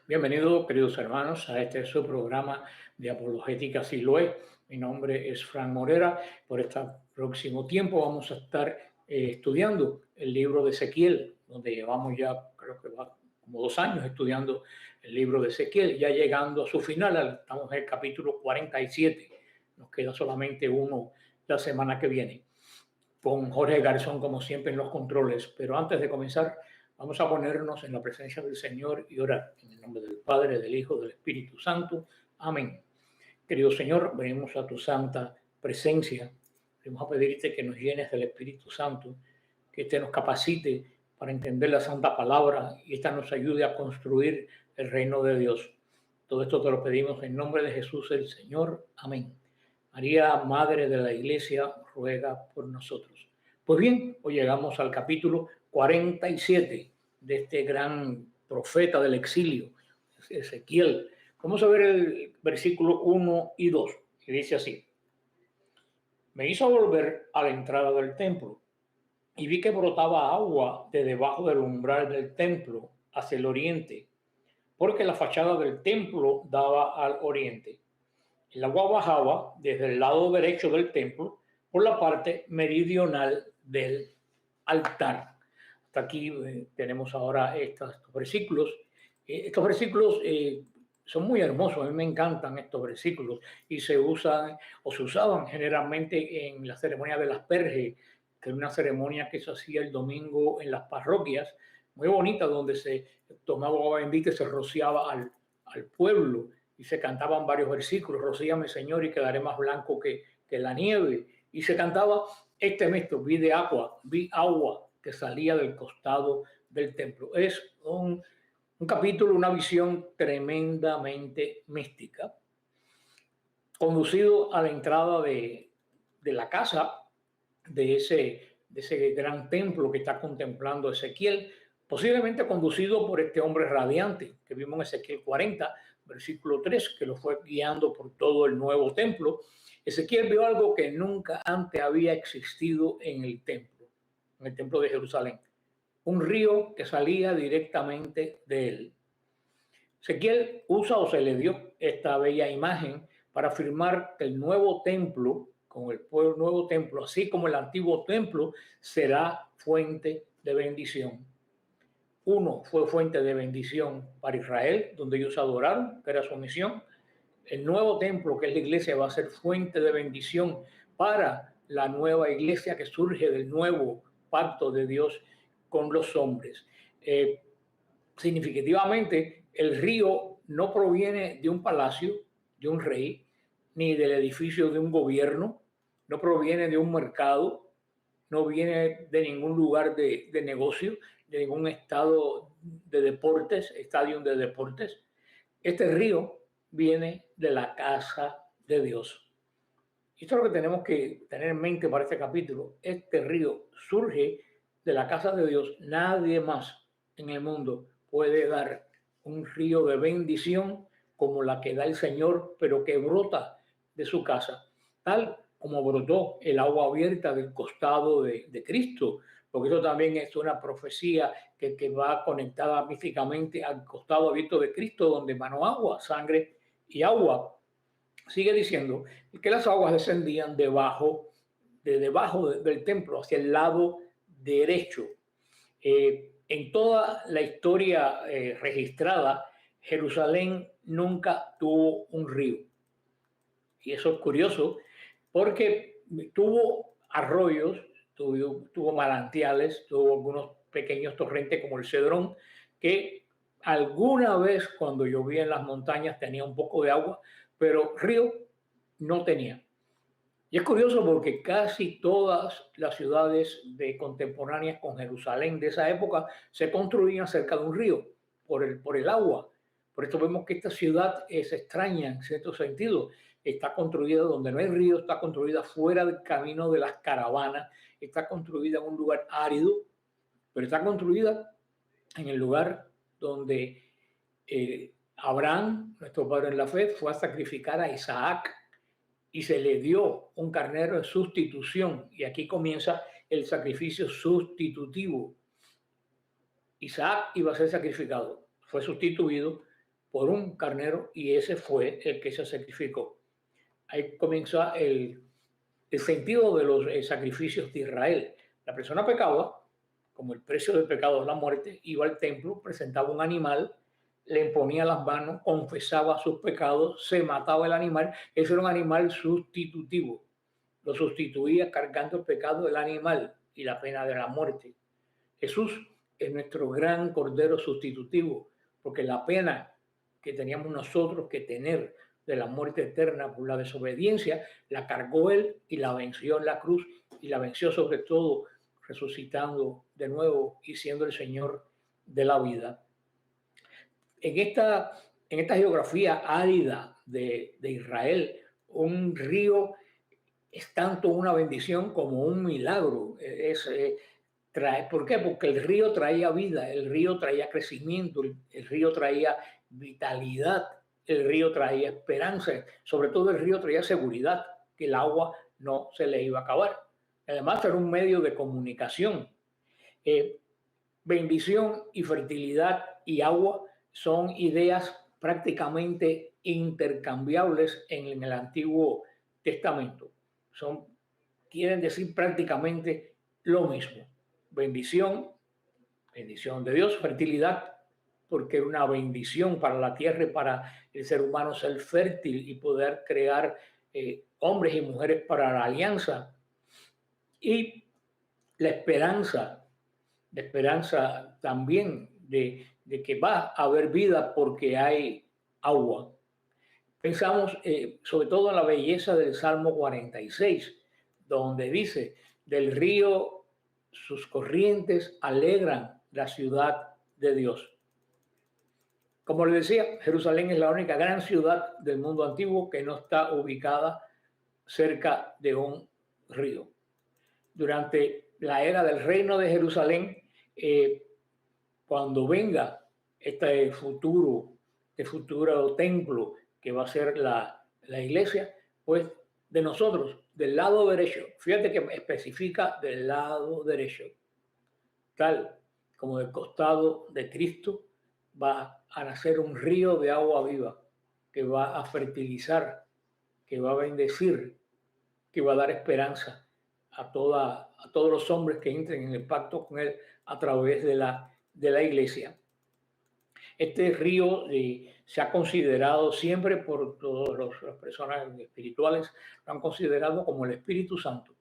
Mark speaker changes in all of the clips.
Speaker 1: Bienvenidos, queridos hermanos, a este su programa de Apologética Siloé. Mi nombre es Frank Morera. Por este próximo tiempo vamos a estar estudiando el libro de Ezequiel, donde llevamos ya, creo que va como 2 años estudiando el libro de Ezequiel, ya llegando a su final. Estamos en el capítulo 47. Nos queda solamente uno la semana que viene, con Jorge Garzón, como siempre, en los controles. Pero antes de comenzar, vamos a ponernos en la presencia del Señor y orar. En el nombre del Padre, del Hijo, del Espíritu Santo. Amén. Querido Señor, venimos a tu santa presencia. Venimos a pedirte que nos llenes del Espíritu Santo, que este nos capacite para entender la santa palabra y esta nos ayude a construir el reino de Dios. Todo esto te lo pedimos en nombre de Jesús el Señor. Amén. María, Madre de la Iglesia, ruega por nosotros. Pues bien, hoy llegamos al capítulo 47 de este gran profeta del exilio, Ezequiel. Vamos a ver el versículo 1 y 2, que dice así: Me hizo volver a la entrada del templo y vi que brotaba agua de debajo del umbral del templo hacia el oriente, porque la fachada del templo daba al oriente. El agua bajaba desde el lado derecho del templo por la parte meridional del altar. Hasta aquí tenemos ahora estos versículos. Estos versículos son muy hermosos, a mí me encantan estos versículos y se usan o se usaban generalmente en la ceremonia de las Perges, que es una ceremonia que se hacía el domingo en las parroquias, muy bonita, donde se tomaba agua bendita y se rociaba al pueblo y se cantaban varios versículos: Rocíame, Señor, y quedaré más blanco que la nieve. Y se cantaba este texto: vi agua que salía del costado del templo. Es un capítulo, una visión tremendamente mística, conducido a la entrada de la casa de ese gran templo que está contemplando Ezequiel, posiblemente conducido por este hombre radiante que vimos en Ezequiel 40, versículo 3, que lo fue guiando por todo el nuevo templo. Ezequiel vio algo que nunca antes había existido en el templo de Jerusalén: un río que salía directamente de él. Ezequiel usa o se le dio esta bella imagen para afirmar que el nuevo templo, con el nuevo templo, así como el antiguo templo, será fuente de bendición. Uno fue fuente de bendición para Israel, donde ellos adoraron, que era su misión. El nuevo templo, que es la iglesia, va a ser fuente de bendición para la nueva iglesia que surge del nuevo pacto de Dios con los hombres. Significativamente, el río no proviene de un palacio, de un rey, ni del edificio de un gobierno, no proviene de un mercado, no viene de ningún lugar de negocio, de ningún estadio de deportes. Este río viene de la casa de Dios. Esto es lo que tenemos que tener en mente para este capítulo. Este río surge de la casa de Dios. Nadie más en el mundo puede dar un río de bendición como la que da el Señor, pero que brota de su casa, tal como brotó el agua abierta del costado de Cristo, porque eso también es una profecía que va conectada místicamente al costado abierto de Cristo, donde emanó agua, sangre y agua. Sigue diciendo que las aguas descendían debajo del templo, hacia el lado derecho. En toda la historia registrada, Jerusalén nunca tuvo un río. Y eso es curioso porque tuvo arroyos, tuvo manantiales, tuvo algunos pequeños torrentes como el Cedrón, que alguna vez cuando llovía en las montañas tenía un poco de agua, pero río no tenía. Y es curioso porque casi todas las ciudades contemporáneas con Jerusalén de esa época se construían cerca de un río por el agua. Por esto vemos que esta ciudad es extraña en cierto sentido. Está construida donde no hay río, está construida fuera del camino de las caravanas, está construida en un lugar árido, pero está construida en el lugar donde Abraham, nuestro padre en la fe, fue a sacrificar a Isaac y se le dio un carnero de sustitución. Y aquí comienza el sacrificio sustitutivo. Isaac iba a ser sacrificado, fue sustituido por un carnero y ese fue el que se sacrificó. Ahí comienza el sentido de los sacrificios de Israel. La persona pecaba, como el precio del pecado es la muerte, iba al templo, presentaba un animal, le imponía las manos, confesaba sus pecados, se mataba el animal. Ese era un animal sustitutivo. Lo sustituía cargando el pecado del animal y la pena de la muerte. Jesús es nuestro gran cordero sustitutivo, porque la pena que teníamos nosotros que tener de la muerte eterna por la desobediencia, la cargó Él y la venció en la cruz, y la venció sobre todo resucitando de nuevo y siendo el Señor de la vida. En esta geografía árida de Israel, un río es tanto una bendición como un milagro. ¿Por qué? Porque el río traía vida, el río traía crecimiento, el río traía vitalidad, el río traía esperanza, sobre todo el río traía seguridad, que el agua no se le iba a acabar. Además era un medio de comunicación. Bendición y fertilidad y agua son ideas prácticamente intercambiables en el Antiguo Testamento. Quieren decir prácticamente lo mismo. Bendición de Dios, fertilidad, porque era una bendición para la tierra y para el ser humano ser fértil y poder crear hombres y mujeres para la alianza. Y la esperanza también de que va a haber vida porque hay agua. Pensamos sobre todo en la belleza del Salmo 46, donde dice, del río sus corrientes alegran la ciudad de Dios. Como les decía, Jerusalén es la única gran ciudad del mundo antiguo que no está ubicada cerca de un río. Durante la era del reino de Jerusalén, cuando venga este futuro templo que va a ser la iglesia, pues de nosotros, del lado derecho, fíjate que especifica del lado derecho, tal como del costado de Cristo, va a nacer un río de agua viva que va a fertilizar, que va a bendecir, que va a dar esperanza a todos los hombres que entren en el pacto con Él a través de la iglesia. Este río se ha considerado siempre por todas las personas espirituales, lo han considerado como el Espíritu Santo.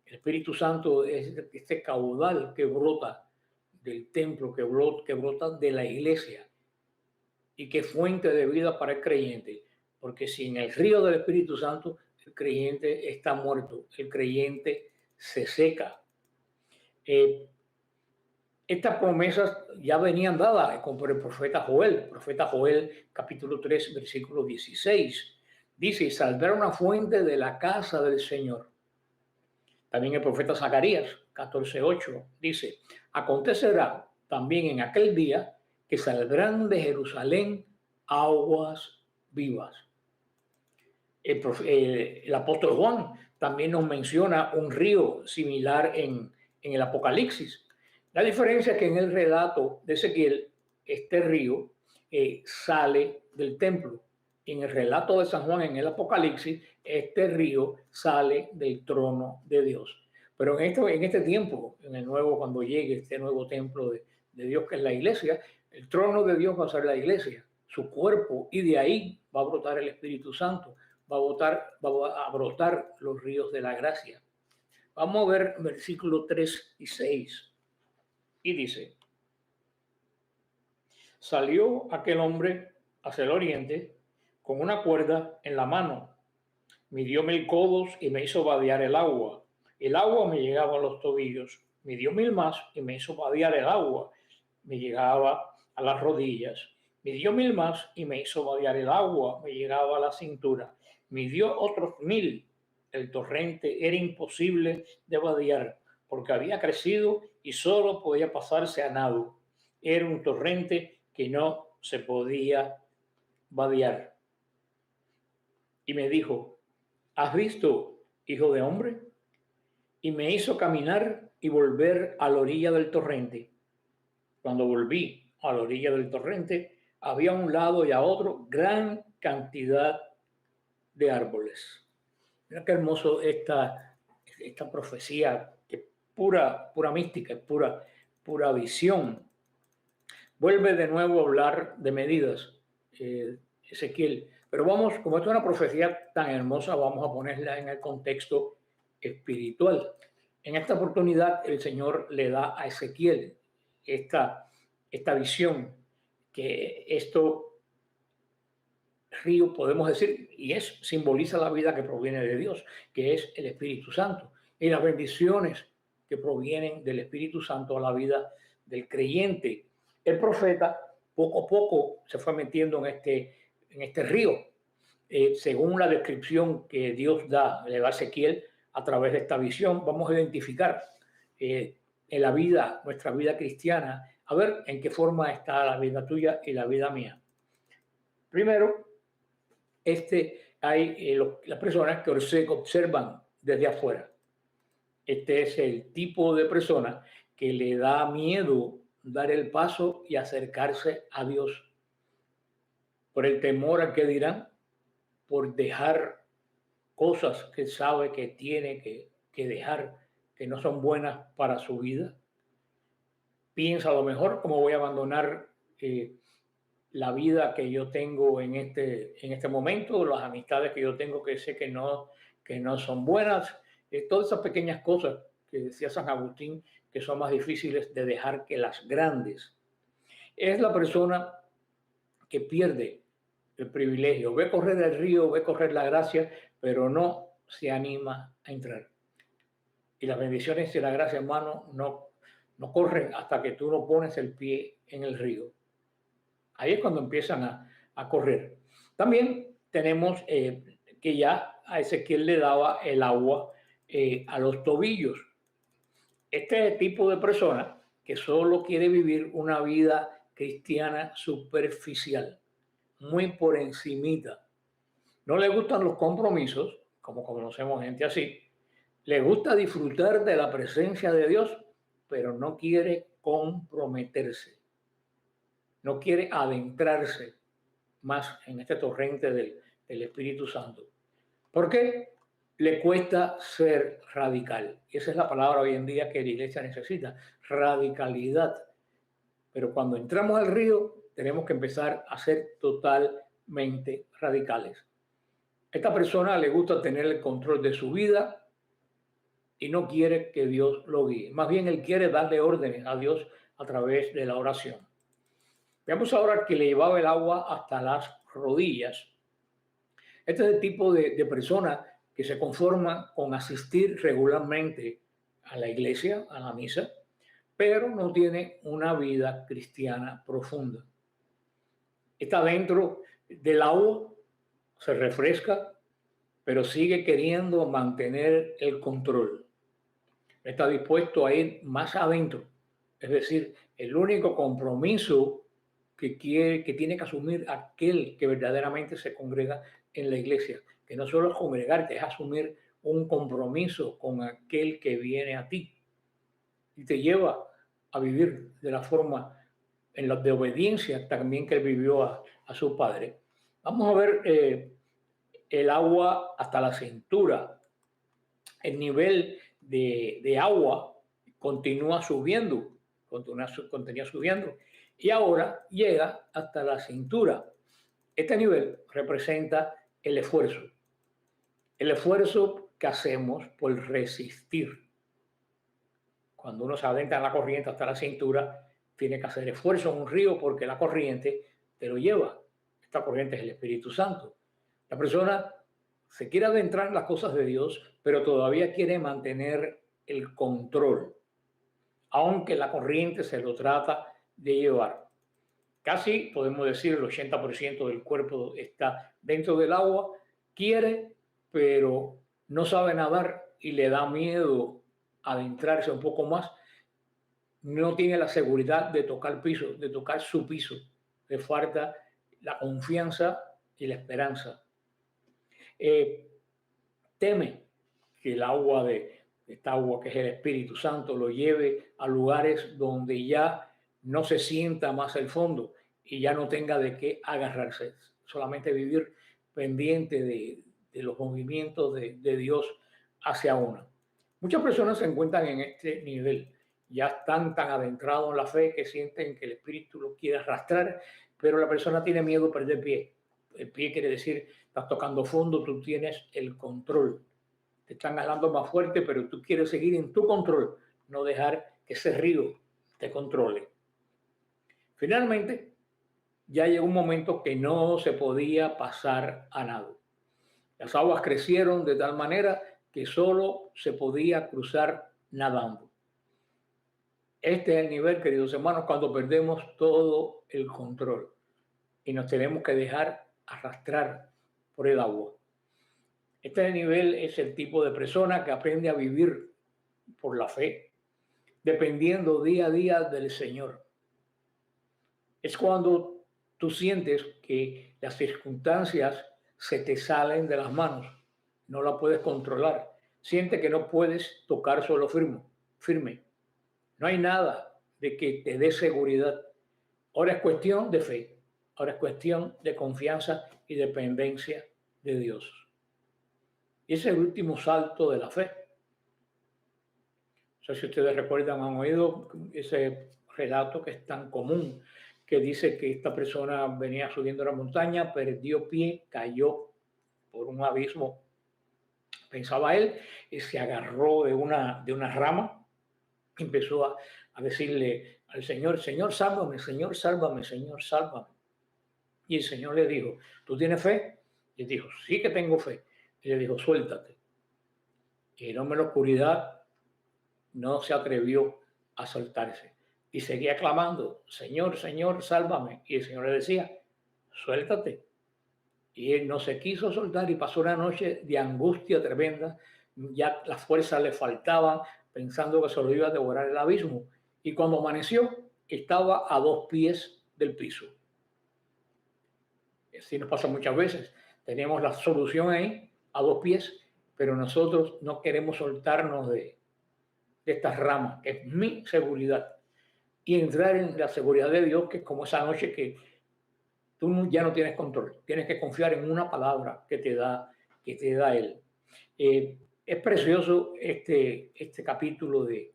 Speaker 1: El Espíritu Santo es este caudal que brota del templo, que brota de la iglesia y que es fuente de vida para el creyente. Porque sin el río del Espíritu Santo, el creyente está muerto, el creyente se seca. Estas promesas ya venían dadas por el profeta Joel, capítulo 3, versículo 16. Dice, y saldrá una fuente de la casa del Señor. También el profeta Zacarías, 14:8, dice, acontecerá también en aquel día que saldrán de Jerusalén aguas vivas. El apóstol Juan también nos menciona un río similar en el Apocalipsis. La diferencia es que en el relato de Ezequiel, este río sale del templo. En el relato de San Juan, en el Apocalipsis, este río sale del trono de Dios. Pero en este tiempo, en el nuevo, cuando llegue este nuevo templo de Dios, que es la iglesia, el trono de Dios va a ser la iglesia, su cuerpo, y de ahí va a brotar el Espíritu Santo, va a brotar los ríos de la gracia. Vamos a ver versículos 3 y 6. Y dice, salió aquel hombre hacia el oriente con una cuerda en la mano, midió 1000 codos y me hizo vadear el agua. El agua me llegaba a los tobillos, midió 1000 más y me hizo vadear el agua, me llegaba a las rodillas. Midió 1000 más y me hizo vadear el agua, me llegaba a la cintura. Midió otros 1000. El torrente era imposible de vadear porque había crecido y solo podía pasarse a nado. Era un torrente que no se podía vadear. Y me dijo, ¿has visto, hijo de hombre? Y me hizo caminar y volver a la orilla del torrente. Cuando volví a la orilla del torrente, había a un lado y a otro gran cantidad de árboles. Mira qué hermoso esta profecía, que pura mística, pura visión. Vuelve de nuevo a hablar de medidas, Ezequiel. Pero vamos, como esto es una profecía tan hermosa, vamos a ponerla en el contexto espiritual. En esta oportunidad el Señor le da a Ezequiel esta visión, que esto río, podemos decir, simboliza la vida que proviene de Dios, que es el Espíritu Santo, y las bendiciones que provienen del Espíritu Santo a la vida del creyente. El profeta poco a poco se fue metiendo en este río, según la descripción que Dios le da a Ezequiel a través de esta visión. Vamos a identificar en la vida, nuestra vida cristiana, a ver en qué forma está la vida tuya y la vida mía. Primero, hay las personas que observan desde afuera. Este es el tipo de persona que le da miedo dar el paso y acercarse a Dios por el temor a que dirán, por dejar cosas que sabe que tiene que dejar, que no son buenas para su vida. Piensa a lo mejor cómo voy a abandonar la vida que yo tengo en este momento, las amistades que yo tengo que sé que no son buenas, todas esas pequeñas cosas que decía San Agustín, que son más difíciles de dejar que las grandes. Es la persona que pierde el privilegio, ve correr el río, ve correr la gracia, pero no se anima a entrar. Y las bendiciones y la gracia, hermano, no corren hasta que tú no pones el pie en el río. Ahí es cuando empiezan a correr. También tenemos que ya a Ezequiel le daba el agua a los tobillos. Este tipo de persona que solo quiere vivir una vida cristiana superficial, muy por encimita. No le gustan los compromisos, como conocemos gente así. Le gusta disfrutar de la presencia de Dios, pero no quiere comprometerse. No quiere adentrarse más en este torrente del Espíritu Santo. ¿Por qué? Le cuesta ser radical. Esa es la palabra hoy en día que la iglesia necesita, radicalidad. Pero cuando entramos al río, tenemos que empezar a ser totalmente radicales. A esta persona le gusta tener el control de su vida y no quiere que Dios lo guíe. Más bien, él quiere darle órdenes a Dios a través de la oración. Veamos ahora que le llevaba el agua hasta las rodillas. Este es el tipo de persona que se conforma con asistir regularmente a la iglesia, a la misa, pero no tiene una vida cristiana profunda. Está dentro del agua, se refresca, pero sigue queriendo mantener el control. Está dispuesto a ir más adentro. Es decir, el único compromiso que tiene que asumir aquel que verdaderamente se congrega en la iglesia, que no solo es congregarte, es asumir un compromiso con aquel que viene a ti y te lleva a vivir de la forma de obediencia también que él vivió a su padre. Vamos a ver el agua hasta la cintura. El nivel de agua continúa subiendo, continúa subiendo y ahora llega hasta la cintura. Este nivel representa el esfuerzo que hacemos por resistir. Cuando uno se adentra en la corriente hasta la cintura, tiene que hacer esfuerzo en un río porque la corriente te lo lleva. Esta corriente es el Espíritu Santo. La persona se quiere adentrar en las cosas de Dios, pero todavía quiere mantener el control, aunque la corriente se lo trata de llevar. Casi podemos decir el 80% del cuerpo está dentro del agua, quiere, pero no sabe nadar y le da miedo adentrarse un poco más. No tiene la seguridad de tocar piso, de tocar su piso. Le falta la confianza y la esperanza. Teme que el agua esta agua que es el Espíritu Santo lo lleve a lugares donde ya no se sienta más el fondo y ya no tenga de qué agarrarse, solamente vivir pendiente de los movimientos de Dios hacia uno. Muchas personas se encuentran en este nivel, ya están tan adentrados en la fe que sienten que el Espíritu los quiere arrastrar, pero la persona tiene miedo a perder pie. El pie quiere decir, estás tocando fondo, tú tienes el control. Te están hablando más fuerte, pero tú quieres seguir en tu control, no dejar que ese río te controle. Finalmente, ya llegó un momento que no se podía pasar a nado. Las aguas crecieron de tal manera que solo se podía cruzar nadando. Este es el nivel, queridos hermanos, cuando perdemos todo el control y nos tenemos que dejar arrastrar por el agua. Este nivel es el tipo de persona que aprende a vivir por la fe, dependiendo día a día del Señor. Es cuando tú sientes que las circunstancias se te salen de las manos, no la puedes controlar, sientes que no puedes tocar suelo firme. No hay nada de que te dé seguridad. Ahora es cuestión de fe, ahora es cuestión de confianza y dependencia de Dios. Y ese es el último salto de la fe. No sé si ustedes recuerdan, han oído ese relato que es tan común, que dice que esta persona venía subiendo la montaña, perdió pie, cayó por un abismo, pensaba él, y se agarró de una rama, empezó a decirle al Señor, Señor, sálvame, Señor, sálvame, Señor, sálvame. Y el Señor le dijo, ¿tú tienes fe? Y él dijo, sí que tengo fe. Y le dijo, suéltate. Y el hombre en la oscuridad no se atrevió a soltarse. Y seguía clamando, Señor, Señor, sálvame. Y el Señor le decía, suéltate. Y él no se quiso soltar y pasó una noche de angustia tremenda. Ya las fuerzas le faltaban, pensando que se lo iba a devorar el abismo. Y cuando amaneció, estaba a 2 pies del piso. Así nos pasa muchas veces. Tenemos la solución ahí, a 2 pies, pero nosotros no queremos soltarnos de estas ramas, que es mi seguridad, y entrar en la seguridad de Dios, que es como esa noche que tú ya no tienes control, tienes que confiar en una palabra que te da Él. Es precioso este capítulo de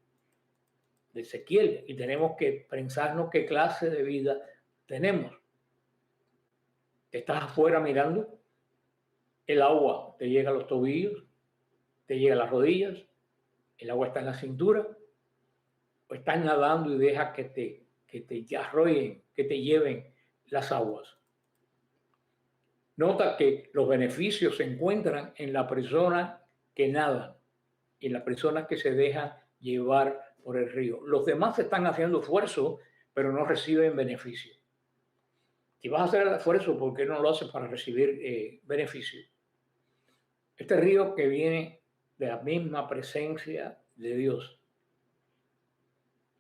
Speaker 1: Ezequiel y tenemos que pensarnos qué clase de vida tenemos. Estás afuera mirando, el agua te llega a los tobillos, te llega a las rodillas, el agua está en la cintura, o estás nadando y dejas que te arrollen, que te lleven las aguas. Nota que los beneficios se encuentran en la persona que nada y en la persona que se deja llevar por el río. Los demás están haciendo esfuerzo, pero no reciben beneficio. Si vas a hacer el esfuerzo, ¿por qué no lo haces para recibir beneficio? Este río que viene de la misma presencia de Dios.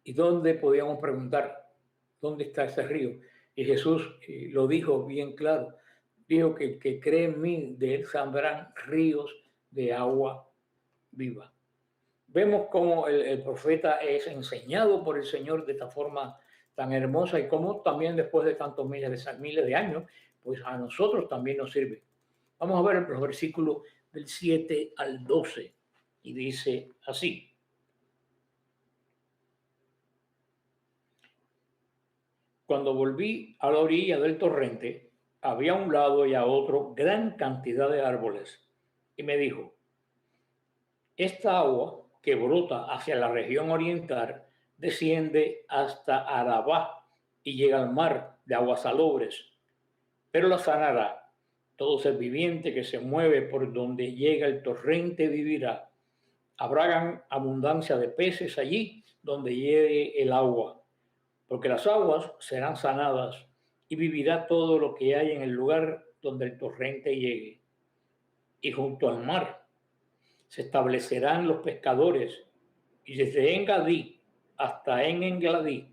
Speaker 1: ¿Y dónde podíamos preguntar? ¿Dónde está ese río? Y Jesús lo dijo bien claro. Dijo que el que cree en mí, de él saldrán ríos de agua viva. Vemos cómo el profeta es enseñado por el Señor de esta forma tan hermosa y cómo también después de tantos miles de años, pues a nosotros también nos sirve. Vamos a ver los versículos del 7 al 12 y dice así. Cuando volví a la orilla del torrente, había a un lado y a otro gran cantidad de árboles. Y me dijo, esta agua que brota hacia la región oriental desciende hasta Arabá y llega al mar de aguas salobres, pero la sanará. Todo ser viviente que se mueve por donde llega el torrente vivirá. Habrá abundancia de peces allí donde llegue el agua, porque las aguas serán sanadas y vivirá todo lo que hay en el lugar donde el torrente llegue. Y junto al mar se establecerán los pescadores, y desde Engadí hasta Engadí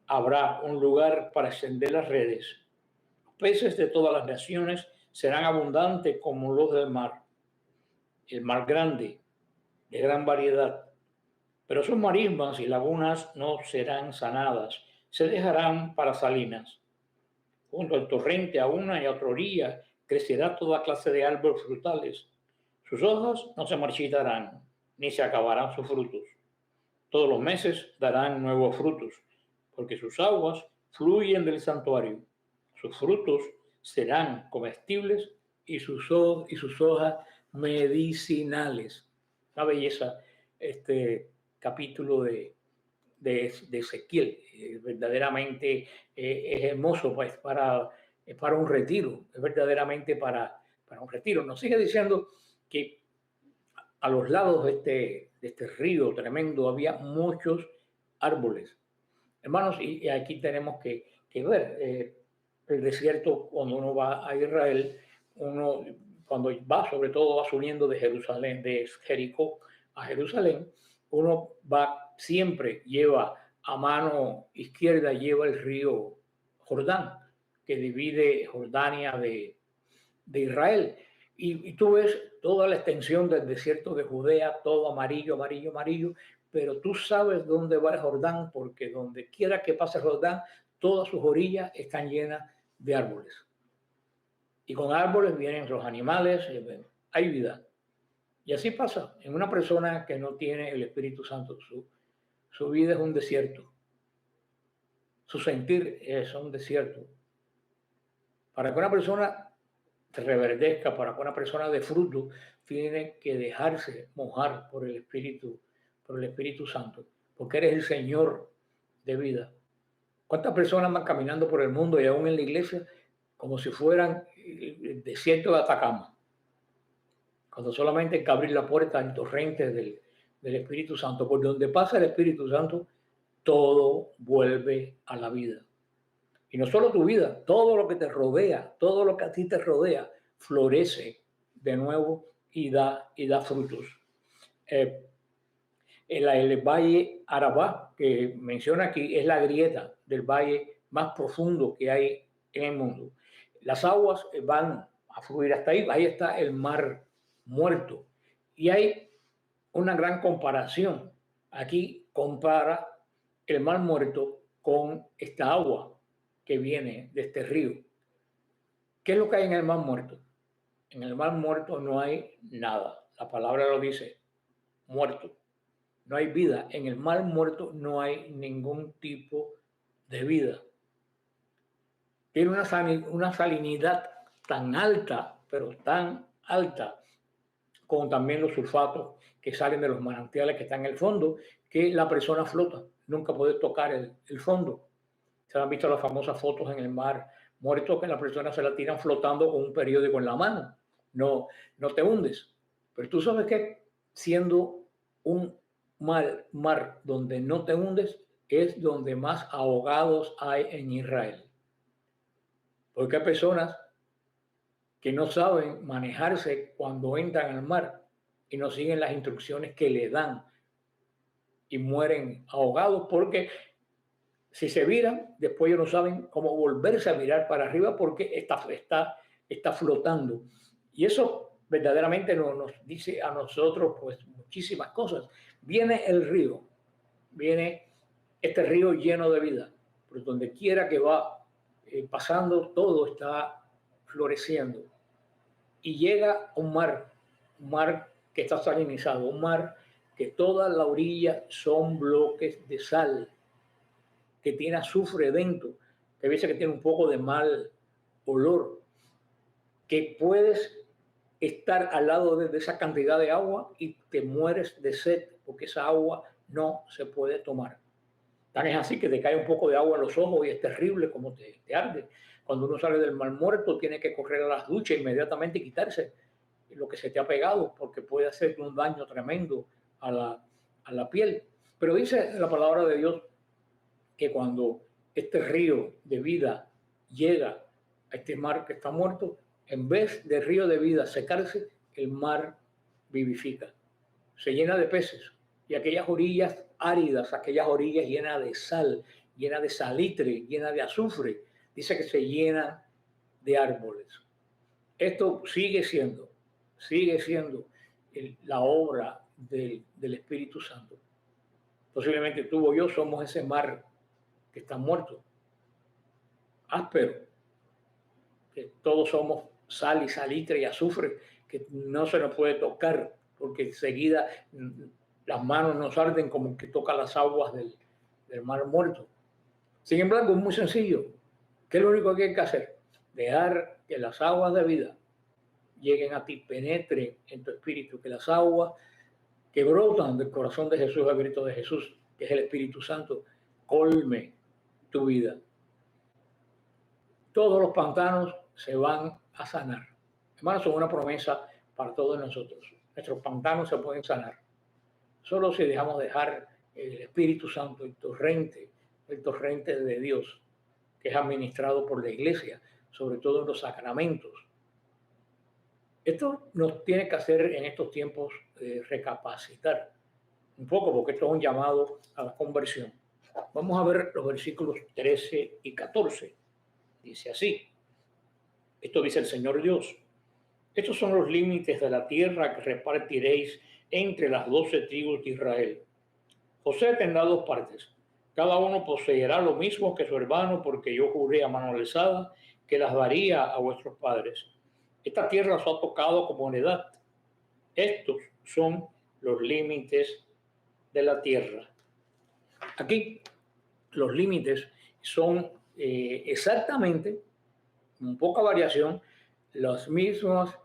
Speaker 1: habrá un lugar para extender las redes. Los peces de todas las naciones serán abundantes como los del mar. El mar grande, de gran variedad. Pero sus marismas y lagunas no serán sanadas, se dejarán para salinas. junto al torrente a una y a otra orilla crecerá toda clase de árboles frutales. Sus hojas no se marchitarán, ni se acabarán sus frutos. Todos los meses darán nuevos frutos, porque sus aguas fluyen del santuario. Sus frutos serán comestibles y sus hojas medicinales. Una belleza este capítulo de Ezequiel. Verdaderamente es hermoso, pues, es para un retiro, es verdaderamente para un retiro. Nos sigue diciendo que a los lados de este río tremendo había muchos árboles. Hermanos, y aquí tenemos que ver el desierto cuando uno va a Israel, uno cuando va, sobre todo va subiendo de Jerusalén, de Jericó a Jerusalén, uno va siempre, lleva a mano izquierda, lleva el río Jordán, que divide Jordania de Israel. Y tú ves toda la extensión del desierto de Judea, todo amarillo, amarillo, amarillo, pero tú sabes dónde va el Jordán, porque donde quiera que pase el Jordán, todas sus orillas están llenas de árboles. Y con árboles vienen los animales, hay vida. Y así pasa en una persona que no tiene el Espíritu Santo. Su vida es un desierto. Su sentir es un desierto. Para que una persona se reverdezca, para que una persona de fruto, tiene que dejarse mojar por el Espíritu Santo, porque eres el Señor de vida. ¿Cuántas personas van caminando por el mundo y aún en la iglesia como si fueran el desierto de Atacama? Cuando solamente hay que abrir la puerta al torrente del Espíritu Santo, por donde pasa el Espíritu Santo, todo vuelve a la vida. Y no solo tu vida, todo lo que te rodea, todo lo que a ti te rodea, florece de nuevo y da frutos. El valle Arabá, que menciona aquí, es la grieta del valle más profundo que hay en el mundo. Las aguas van a fluir hasta ahí, ahí está el mar Muerto. Y hay una gran comparación. Aquí compara el mar Muerto con esta agua que viene de este río. ¿Qué es lo que hay en el mar Muerto? En el mar Muerto no hay nada. La palabra lo dice, muerto. No hay vida. En el mar Muerto no hay ningún tipo de vida. Tiene una salinidad tan alta, pero tan alta, como también los sulfatos que salen de los manantiales que están en el fondo, que la persona flota. Nunca puede tocar el fondo. Se han visto las famosas fotos en el mar Muerto que la persona se la tiran flotando con un periódico en la mano. No te hundes. Pero tú sabes que siendo un mar donde no te hundes, es donde más ahogados hay en Israel. Porque hay personas que no saben manejarse cuando entran al mar y no siguen las instrucciones que le dan y mueren ahogados porque si se viran, después ellos no saben cómo volverse a mirar para arriba porque está flotando. Y eso verdaderamente nos dice a nosotros pues muchísimas cosas. Viene el río, viene este río lleno de vida, por donde quiera que va pasando, todo está floreciendo. Y llega un mar que está salinizado, un mar que toda la orilla son bloques de sal, que tiene azufre dentro, que a veces que tiene un poco de mal olor, que puedes estar al lado de esa cantidad de agua y te mueres de sed, porque esa agua no se puede tomar. Tan es así que te cae un poco de agua en los ojos y es terrible como te arde. Cuando uno sale del mar Muerto tiene que correr a las duchas inmediatamente y quitarse lo que se te ha pegado, porque puede hacer un daño tremendo a la piel. Pero dice la palabra de Dios que cuando este río de vida llega a este mar que está muerto, en vez de río de vida secarse, el mar vivifica. Se llena de peces y aquellas orillas áridas, aquellas orillas llenas de sal, llenas de salitre, llenas de azufre, dice que se llenan de árboles. Esto sigue siendo la obra del Espíritu Santo. Posiblemente tú o yo somos ese mar que está muerto, áspero, que todos somos sal y salitre y azufre, que no se nos puede tocar, porque enseguida las manos nos arden como que toca las aguas del mar muerto. Sin embargo, es muy sencillo. ¿Qué es lo único que hay que hacer? Dejar que las aguas de vida lleguen a ti, penetren en tu espíritu, que las aguas que brotan del corazón de Jesús, el grito de Jesús, que es el Espíritu Santo, colme tu vida. Todos los pantanos se van a sanar. Hermanos, son una promesa para todos nosotros. Nuestros pantanos se pueden sanar. Solo si dejamos dejar el Espíritu Santo, el torrente de Dios, que es administrado por la iglesia, sobre todo en los sacramentos. Esto nos tiene que hacer en estos tiempos recapacitar un poco, porque esto es un llamado a la conversión. Vamos a ver los versículos 13 y 14. Dice así, esto dice el Señor Dios, estos son los límites de la tierra que repartiréis entre las 12 tribus de Israel. José tendrá 2 partes, cada uno poseerá lo mismo que su hermano, porque yo juré a mano alzada que las daría a vuestros padres. Esta tierra os ha tocado como heredad. Estos son los límites de la tierra. Aquí los límites son exactamente, con poca variación, las mismas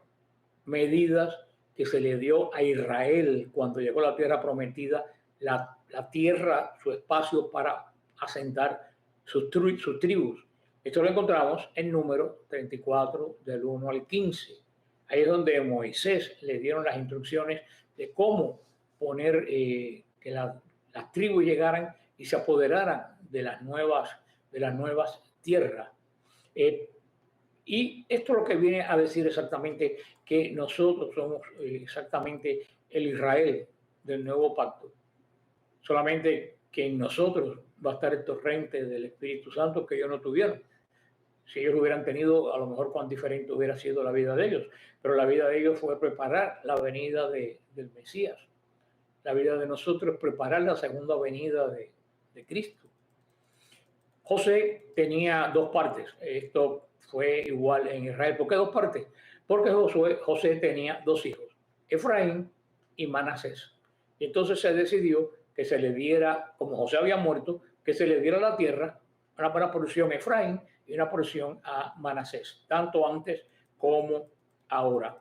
Speaker 1: medidas que se le dio a Israel cuando llegó a la tierra prometida, la tierra, su espacio para asentar sus tribus. Esto lo encontramos en Número 34, del 1 al 15. Ahí es donde Moisés le dieron las instrucciones de cómo poner que las tribus llegaran y se apoderaran de las nuevas tierras. Y esto es lo que viene a decir exactamente que nosotros somos exactamente el Israel del nuevo pacto. Solamente que en nosotros va a estar el torrente del Espíritu Santo que ellos no tuvieron. Si ellos lo hubieran tenido, a lo mejor cuán diferente hubiera sido la vida de ellos. Pero la vida de ellos fue preparar la venida del Mesías. La vida de nosotros es preparar la segunda venida de Cristo. José tenía 2 partes. Esto fue igual en Israel. ¿Por qué 2 partes? Porque José tenía 2 hijos, Efraín y Manasés. Y entonces se decidió que se le diera, como José había muerto, que se le diera la tierra, una porción a Efraín y una porción a Manasés, tanto antes como ahora.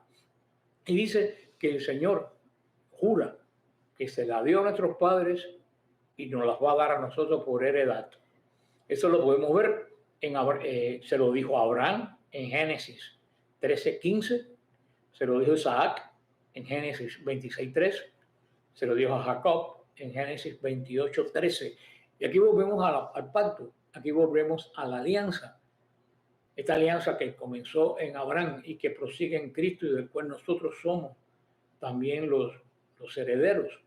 Speaker 1: Y dice que el Señor jura que se la dio a nuestros padres y nos las va a dar a nosotros por heredad. Eso lo podemos ver, se lo dijo a Abraham en Génesis 13:15, se lo dijo a Isaac en Génesis 26:3, se lo dijo a Jacob en Génesis 28:13. Y aquí volvemos al pacto, aquí volvemos a la alianza. Esta alianza que comenzó en Abraham y que prosigue en Cristo y del cual nosotros somos también los herederos.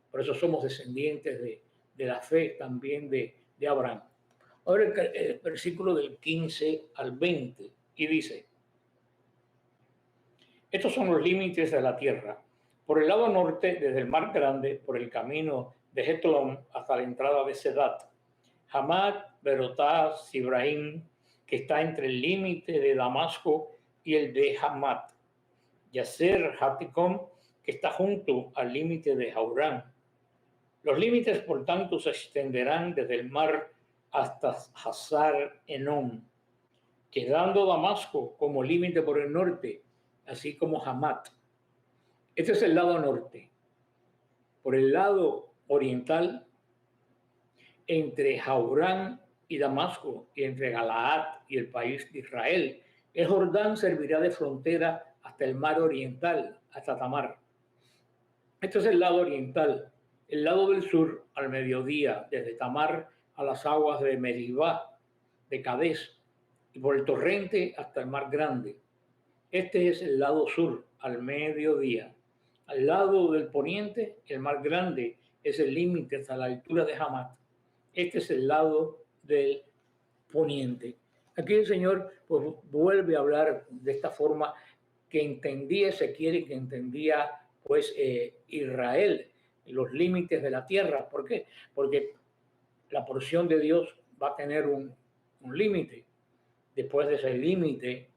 Speaker 1: Por eso somos descendientes de la fe también de Abraham. Ahora el versículo del 15 al 20 y dice, estos son los límites de la tierra. Por el lado norte, desde el mar grande, por el camino de Hetlón hasta la entrada de Sedat, Hamat, Berotá, Sibraim, que está entre el límite de Damasco y el de Hamat, Yaser, Haticón, que está junto al límite de Haurán. Los límites, por tanto, se extenderán desde el mar hasta Hazar Enom, quedando Damasco como límite por el norte, así como Hamat. Este es el lado norte. Por el lado oriental, entre Haurán y Damasco, y entre Galaad y el país de Israel, el Jordán servirá de frontera hasta el mar oriental, hasta Tamar. Este es el lado oriental. El lado del sur, al mediodía, desde Tamar a las aguas de Meribá, de Cades, y por el torrente hasta el mar grande. Este es el lado sur, al mediodía. Al lado del poniente, el mar grande es el límite hasta la altura de Hamat. Este es el lado del poniente. Aquí el Señor pues, vuelve a hablar de esta forma que entendía Ezequiel y que entendía pues Israel, los límites de la tierra. ¿Por qué? Porque la porción de Dios va a tener un límite. Después de ese límite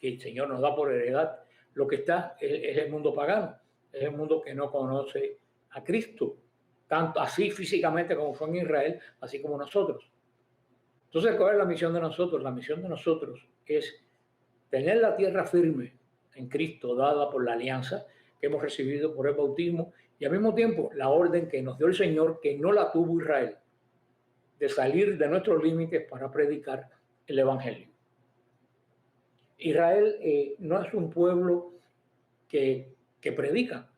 Speaker 1: que el Señor nos da por heredad, lo que está es el mundo pagano, es el mundo que no conoce a Cristo, tanto así físicamente como fue en Israel, así como nosotros. Entonces, ¿cuál es la misión de nosotros? La misión de nosotros es tener la tierra firme en Cristo, dada por la alianza que hemos recibido por el bautismo, y al mismo tiempo la orden que nos dio el Señor, que no la tuvo Israel, de salir de nuestros límites para predicar el Evangelio. Israel no es un pueblo que predica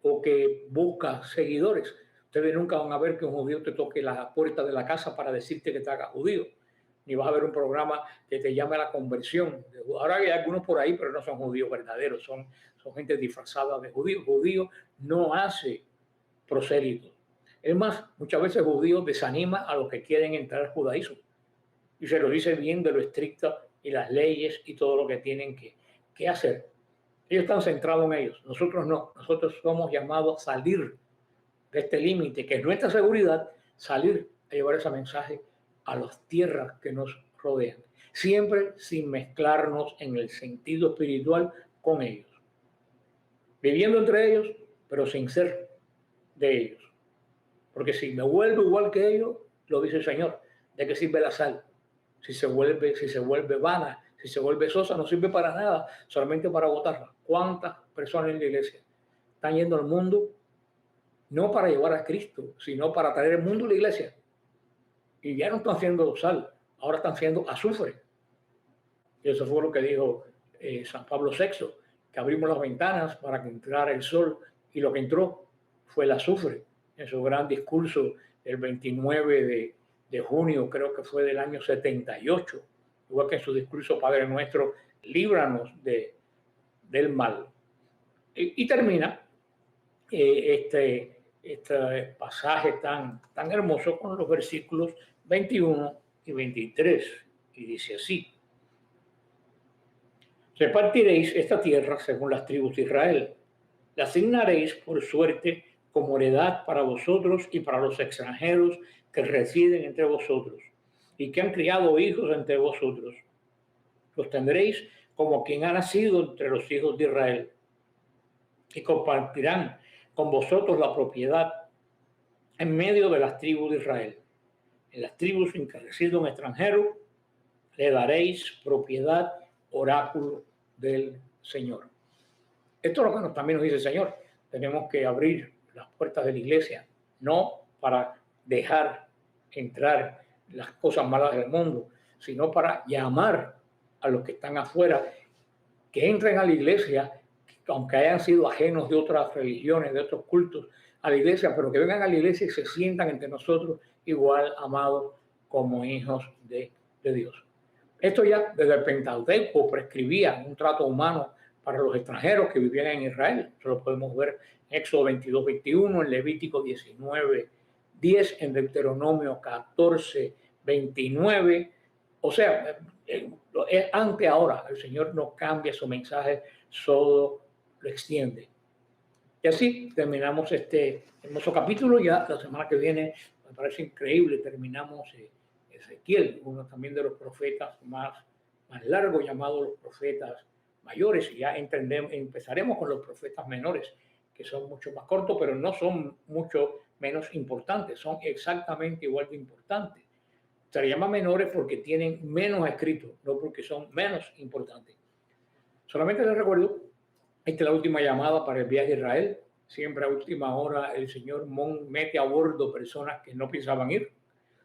Speaker 1: o que busca seguidores. Ustedes nunca van a ver que un judío te toque la puerta de la casa para decirte que te haga judío, ni vas a ver un programa que te llame a la conversión. Ahora hay algunos por ahí, pero no son judíos verdaderos, son gente disfrazada de judíos. Judío no hace prosélitos. Es más, muchas veces judío desanima a los que quieren entrar al judaísmo y se lo dice bien de lo estricto y las leyes y todo lo que tienen que hacer. Ellos están centrados en ellos, nosotros no. Nosotros somos llamados a salir de este límite, que es nuestra seguridad, salir a llevar ese mensaje a las tierras que nos rodean, siempre sin mezclarnos en el sentido espiritual con ellos, viviendo entre ellos, pero sin ser de ellos. Porque si me vuelvo igual que ellos, lo dice el Señor, ¿de qué sirve la sal? Si se vuelve vana, si se vuelve sosa, no sirve para nada, solamente para botarla. ¿Cuántas personas en la iglesia están yendo al mundo no para llevar a Cristo, sino para traer el mundo a la iglesia? Y ya no están siendo sal, ahora están siendo azufre. Y eso fue lo que dijo San Pablo VI, que abrimos las ventanas para que entrara el sol, y lo que entró fue el azufre, en su gran discurso el 29 de junio, creo que fue del año 78, igual que en su discurso Padre Nuestro, líbranos del mal. Y termina este pasaje tan hermoso con los versículos 21 y 23, y dice así: repartiréis esta tierra según las tribus de Israel, la asignaréis por suerte como heredad para vosotros y para los extranjeros que residen entre vosotros y que han criado hijos entre vosotros. Los tendréis como quien ha nacido entre los hijos de Israel, y compartirán con vosotros la propiedad en medio de las tribus de Israel. En las tribus en que reside un extranjero, le daréis propiedad, oráculo del Señor. Esto es lo que también nos dice el Señor. Tenemos que abrir las puertas de la iglesia, no para dejar entrar las cosas malas del mundo, sino para llamar a los que están afuera, que entren a la iglesia, aunque hayan sido ajenos de otras religiones, de otros cultos, a la iglesia, pero que vengan a la iglesia y se sientan entre nosotros igual amados como hijos de Dios. Esto ya desde el Pentateuco prescribía un trato humano para los extranjeros que vivían en Israel. Eso lo podemos ver en Éxodo 22, 21, en Levítico 19, 10, en Deuteronomio 14, 29. O sea, ante ahora el Señor no cambia su mensaje, solo lo extiende. Y así terminamos este hermoso capítulo. Ya la semana que viene, me parece increíble, terminamos Ezequiel, uno también de los profetas más largos, llamados los profetas mayores. Y ya empezaremos con los profetas menores, que son mucho más cortos, pero no son mucho menos importantes, son exactamente igual de importantes. Se les llama menores porque tienen menos escrito, no porque son menos importantes. Solamente les recuerdo, esta es la última llamada para el viaje a Israel. Siempre a última hora el señor Mon mete a bordo personas que no pensaban ir.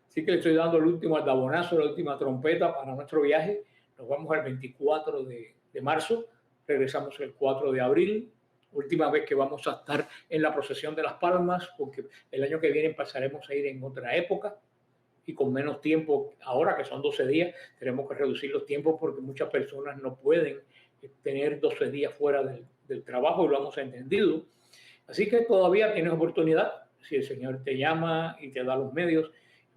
Speaker 1: Así que le estoy dando el último aldabonazo, la última trompeta para nuestro viaje. Nos vamos el 24 de marzo, regresamos el 4 de abril. Última vez que vamos a estar en la procesión de las palmas, porque el año que viene pasaremos a ir en otra época y con menos tiempo. Ahora que son 12 días, tenemos que reducir los tiempos porque muchas personas no pueden tener 12 días fuera del trabajo, y lo hemos entendido. Así que todavía tienes oportunidad. Si el Señor te llama y te da los medios,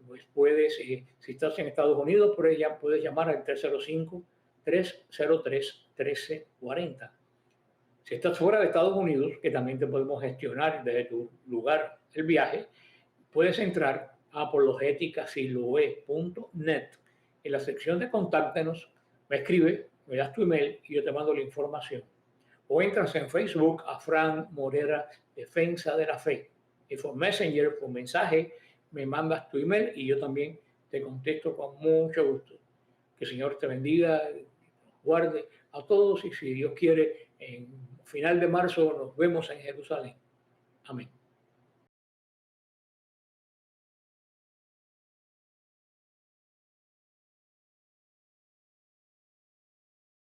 Speaker 1: pues puedes, si estás en Estados Unidos, puedes llamar al 305-303-1340. Si estás fuera de Estados Unidos, que también te podemos gestionar desde tu lugar el viaje, puedes entrar a apologeticasiloe.net. En la sección de contáctenos, me escribe me das tu email y yo te mando la información. O entras en Facebook a Frank Morera, Defensa de la Fe. Y por Messenger, por mensaje, me mandas tu email y yo también te contesto con mucho gusto. Que el Señor te bendiga, guarde a todos y si Dios quiere, en final de marzo nos vemos en Jerusalén. Amén.